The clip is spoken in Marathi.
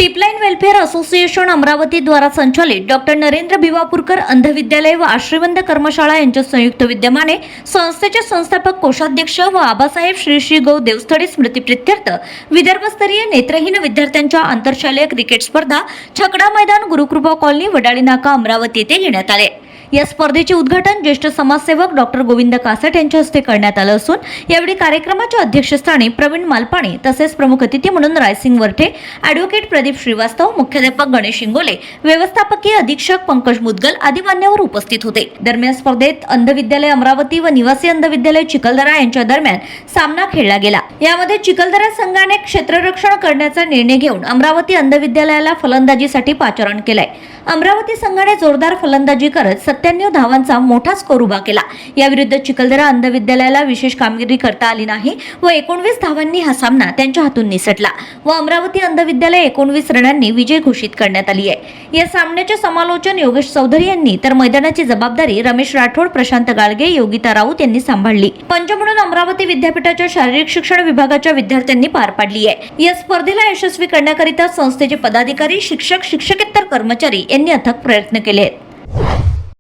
टिपलाइन वेलफेअर असोसिएशन अमरावती द्वारा संचालित डॉक्टर नरेंद्र भिवापूरकर अंध विद्यालय व आश्रयवंद कर्मशाळा यांच्या संयुक्त विद्यमाने संस्थेचे संस्थापक कोषाध्यक्ष व आबासाहेब श्री गौ देवस्थळे स्मृतिप्रित्यर्थ विदर्भस्तरीय नेत्रहीन विद्यार्थ्यांच्या आंतरशालेय क्रिकेट स्पर्धा छकडा मैदान गुरुकृपा कॉलनी वडाळी नाका अमरावती येथे घेण्यात आले। या स्पर्धेचे उद्घाटन ज्येष्ठ समाजसेवक डॉक्टर गोविंद कासट यांच्या हस्ते करण्यात आले असून यावेळी कार्यक्रमाच्या अध्यक्षस्थानी प्रवीण मालपाणी तसेच प्रमुख अतिथी म्हणून रायसिंग वरठे, ॲडव्होकेट प्रदीप श्रीवास्तव, मुख्याध्यापक गणेश इंगोले, व्यवस्थापकीय अधीक्षक पंकज मुदगल आदी मान्यवर उपस्थित होते। दरम्यान स्पर्धेत अंध विद्यालय अमरावती व निवासी अंध विद्यालय चिखलदरा यांच्या दरम्यान सामना खेळला गेला। यामध्ये चिखलदरा संघाने क्षेत्ररक्षण करण्याचा निर्णय घेऊन अमरावती अंध विद्यालयाला फलंदाजीसाठी पाचारण केले। अमरावती संघाने जोरदार फलंदाजी करत 97 धावांचा मोठा स्कोर उभा केला। याविरुद्ध चिखलदरा अंध विद्यालयाला विशेष कामगिरी करता आली नाही व 19 धावांनी हा सामना त्यांच्या हातून निसटला व अमरावती अंध विद्यालय 19 रनांनी विजय घोषित करण्यात आली आहे। या सामन्याचे समालोचन योगेश चौधरी यांनी तर मैदानाची जबाबदारी रमेश राठोड, प्रशांत गाळगे, योगिता राऊत यांनी सांभाळली। पंच म्हणून अमरावती विद्यापीठाच्या शारीरिक शिक्षण विभागाच्या विद्यार्थ्यांनी पार पाडली आहे। या स्पर्धेला यशस्वी करण्याकरिता संस्थेचे पदाधिकारी, शिक्षक, शिक्षकेतर कर्मचारी यांनी अथक प्रयत्न केले आहेत।